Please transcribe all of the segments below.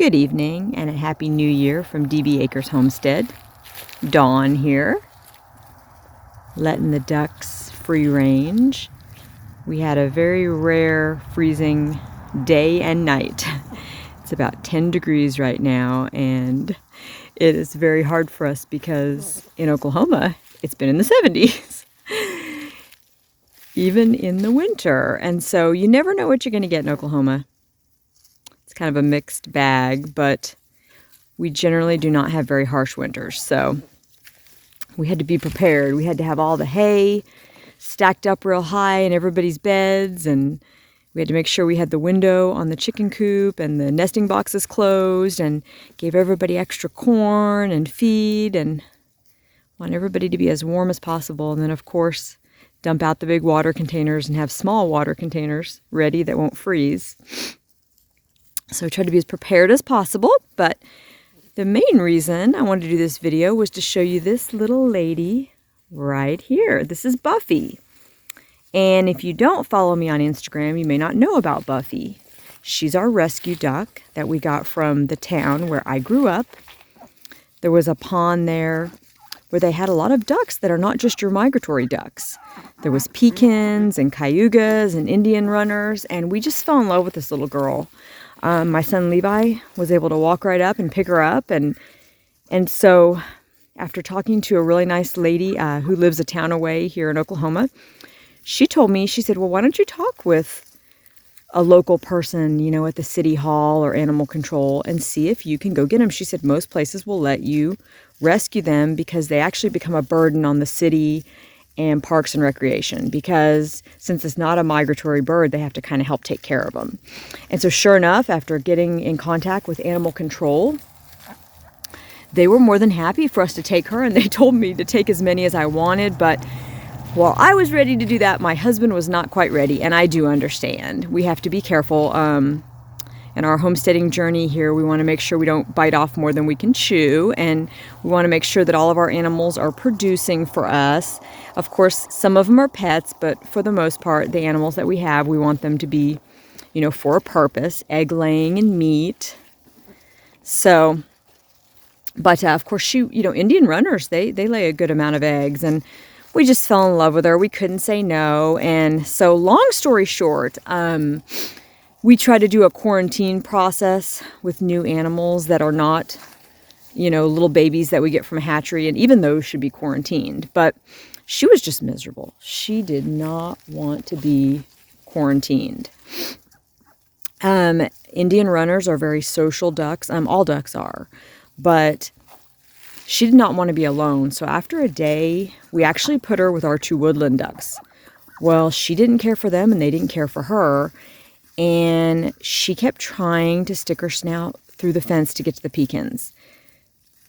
Good evening and a Happy New Year from DB Acres Homestead. Dawn here, letting the ducks free range. We had a very rare freezing day and night. It's about 10 degrees right now, and it is very hard for us because in Oklahoma, it's been in the 70s. Even in the winter. And so you never know what you're going to get in Oklahoma. It's kind of a mixed bag, but we generally do not have very harsh winters. So we had to be prepared. We had to have all the hay stacked up real high in everybody's beds, and we had to make sure we had the window on the chicken coop and the nesting boxes closed, and gave everybody extra corn and feed, and want everybody to be as warm as possible. And then, of course, dump out the big water containers and have small water containers ready that won't freeze. So try to be as prepared as possible. But the main reason I wanted to do this video was to show you this little lady right here. This is Buffy. And if you don't follow me on Instagram, you may not know about Buffy. She's our rescue duck that we got from the town where I grew up. There was a pond there where they had a lot of ducks that are not just your migratory ducks. There was pecans and cayugas and Indian runners, and we just fell in love with this little girl. My son Levi was able to walk right up and pick her up, and so after talking to a really nice lady who lives a town away here in Oklahoma, she told me, she said, well, why don't you talk with a local person, you know, at the city hall or animal control and see if you can go get them. She said most places will let you rescue them because they actually become a burden on the city and parks and recreation, because since it's not a migratory bird, they have to kind of help take care of them. And so sure enough, after getting in contact with animal control, they were more than happy for us to take her, and they told me to take as many as I wanted. But while I was ready to do that, my husband was not quite ready, and I do understand. We have to be careful. In our homesteading journey here, we want to make sure we don't bite off more than we can chew, and we want to make sure that all of our animals are producing for us. Of course, some of them are pets, but for the most part, the animals that we have, we want them to be, you know, for a purpose, egg laying and meat. So, but of course, Indian runners, they lay a good amount of eggs, and we just fell in love with her. We couldn't say no. And so long story short, we try to do a quarantine process with new animals that are not, you know, little babies that we get from a hatchery, and even those should be quarantined. But she was just miserable. She did not want to be quarantined. Indian runners are very social ducks. All ducks are. But she did not want to be alone. So after a day, we actually put her with our two woodland ducks. Well, she didn't care for them, and they didn't care for her. And she kept trying to stick her snout through the fence to get to the pecans.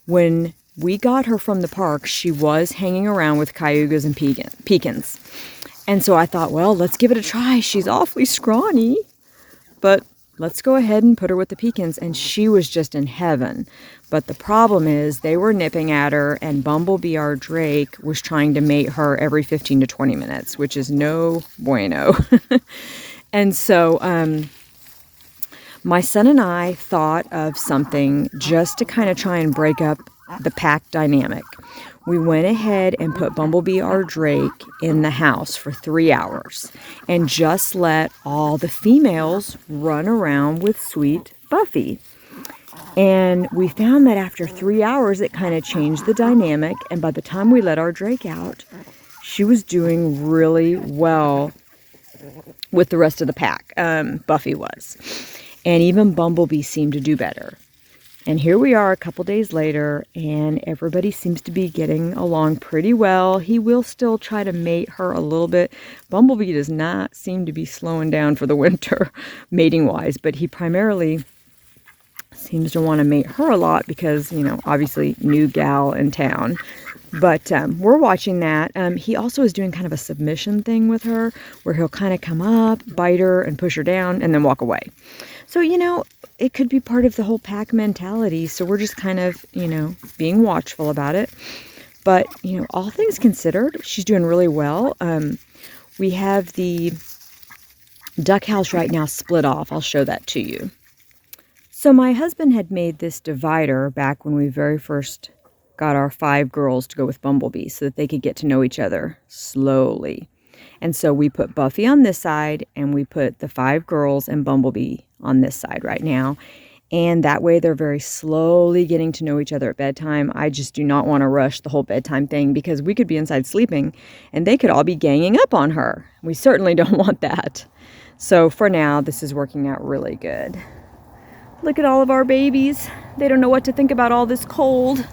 When we got her from the park, she was hanging around with cayugas and pecans. And so I thought, well, let's give it a try. She's awfully scrawny, but let's go ahead and put her with the pecans. And she was just in heaven. But the problem is they were nipping at her, and Bumblebee, our drake, was trying to mate her every 15 to 20 minutes, which is no bueno. And so my son and I thought of something just to kind of try and break up the pack dynamic. We went ahead and put Bumblebee, our drake, in the house for 3 hours and just let all the females run around with sweet Buffy. And we found that after 3 hours, it kind of changed the dynamic. And by the time we let our drake out, she was doing really well with the rest of the pack. Buffy was. And even Bumblebee seemed to do better. And here we are a couple days later, and everybody seems to be getting along pretty well. He will still try to mate her a little bit. Bumblebee does not seem to be slowing down for the winter, mating-wise, but he primarily seems to want to mate her a lot because, you know, obviously new gal in town. But we're watching that. He also is doing kind of a submission thing with her where he'll kind of come up, bite her, and push her down, and then walk away. So, you know, it could be part of the whole pack mentality. So we're just kind of, you know, being watchful about it. But, you know, all things considered, she's doing really well. We have the duck house right now split off. I'll show that to you. So my husband had made this divider back when we very first got our 5 girls to go with Bumblebee so that they could get to know each other slowly. And so we put Buffy on this side and we put the 5 girls and Bumblebee on this side right now. And that way they're very slowly getting to know each other at bedtime. I just do not want to rush the whole bedtime thing because we could be inside sleeping and they could all be ganging up on her. We certainly don't want that. So for now, this is working out really good. Look at all of our babies. They don't know what to think about all this cold.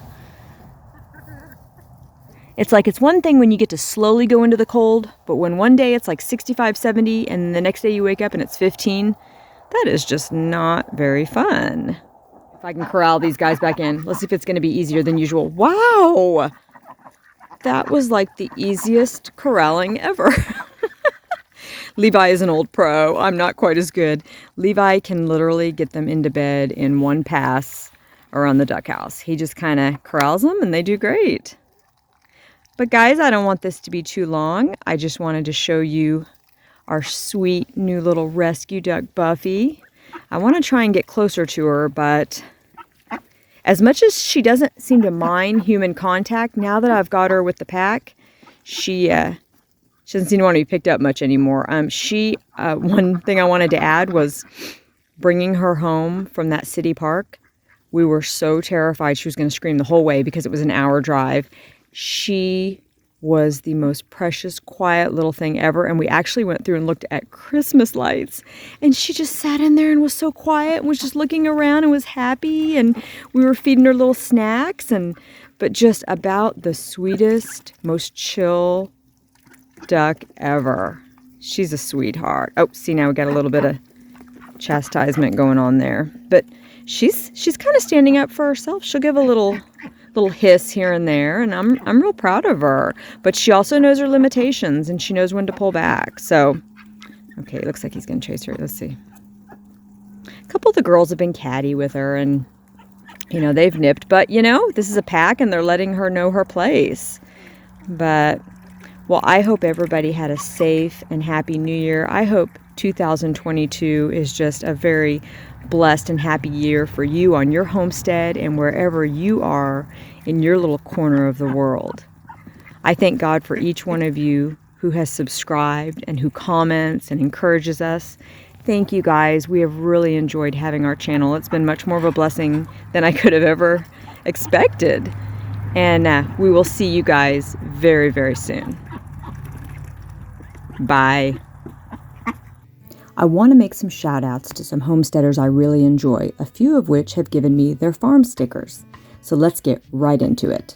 It's like it's one thing when you get to slowly go into the cold, but when one day it's like 65, 70, and the next day you wake up and it's 15, that is just not very fun. If I can corral these guys back in, let's see if it's going to be easier than usual. Wow! That was like the easiest corralling ever. Levi is an old pro. I'm not quite as good. Levi can literally get them into bed in one pass around the duck house. He just kind of corrals them and they do great. But guys, I don't want this to be too long. I just wanted to show you our sweet new little rescue duck, Buffy. I want to try and get closer to her, but as much as she doesn't seem to mind human contact, now that I've got her with the pack, she doesn't seem to want to be picked up much anymore. One thing I wanted to add was bringing her home from that city park. We were so terrified she was going to scream the whole way because it was an hour drive. She was the most precious, quiet little thing ever. And we actually went through and looked at Christmas lights. And she just sat in there and was so quiet and was just looking around and was happy. And we were feeding her little snacks. But just about the sweetest, most chill duck ever. She's a sweetheart. Oh, see, now we got a little bit of chastisement going on there. But she's kind of standing up for herself. She'll give a little hiss here and there, and I'm real proud of her. But she also knows her limitations, and she knows when to pull back. So, okay, it looks like he's going to chase her. Let's see. A couple of the girls have been catty with her, and, they've nipped. But, this is a pack, and they're letting her know her place. But, well, I hope everybody had a safe and happy New Year. I hope 2022 is just a very blessed and happy year for you on your homestead and wherever you are in your little corner of the world. I thank God for each one of you who has subscribed and who comments and encourages us. Thank you guys. We have really enjoyed having our channel. It's been much more of a blessing than I could have ever expected. And we will see you guys very, very soon. Bye. I want to make some shout outs to some homesteaders I really enjoy, a few of which have given me their farm stickers. So let's get right into it.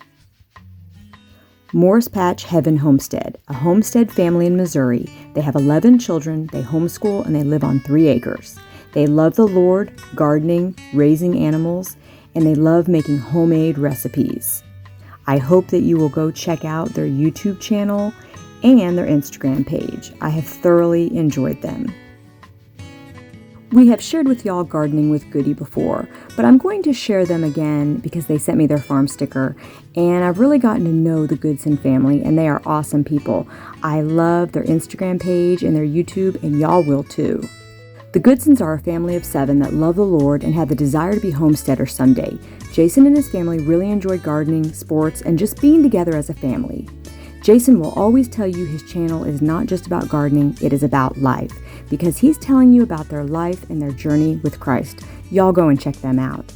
Morris Patch Heaven Homestead, a homestead family in Missouri. They have 11 children, they homeschool, and they live on 3 acres. They love the Lord, gardening, raising animals, and they love making homemade recipes. I hope that you will go check out their YouTube channel and their Instagram page. I have thoroughly enjoyed them. We have shared with y'all Gardening with Goody before, but I'm going to share them again because they sent me their farm sticker, and I've really gotten to know the Goodson family, and they are awesome people. I love their Instagram page and their YouTube, and y'all will too. The Goodsons are a family of 7 that love the Lord and have the desire to be homesteaders someday. Jason and his family really enjoy gardening, sports, and just being together as a family. Jason will always tell you his channel is not just about gardening, it is about life, because he's telling you about their life and their journey with Christ. Y'all go and check them out.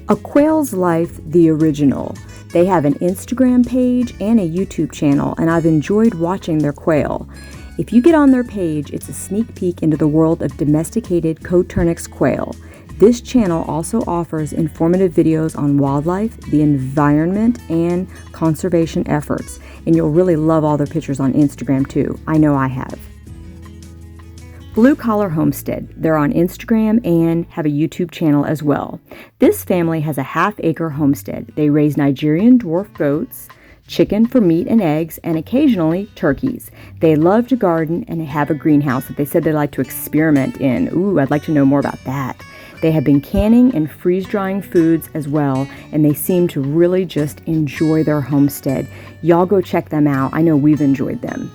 A Quail's Life, the original. They have an Instagram page and a YouTube channel, and I've enjoyed watching their quail. If you get on their page, it's a sneak peek into the world of domesticated Coturnix quail. This channel also offers informative videos on wildlife, the environment, and conservation efforts. And you'll really love all their pictures on Instagram too. I know I have. Blue Collar Homestead. They're on Instagram and have a YouTube channel as well. This family has a half-acre homestead. They raise Nigerian dwarf goats, chicken for meat and eggs, and occasionally turkeys. They love to garden and have a greenhouse that they said they like to experiment in. Ooh, I'd like to know more about that. They have been canning and freeze-drying foods as well, and they seem to really just enjoy their homestead. Y'all go check them out. I know we've enjoyed them.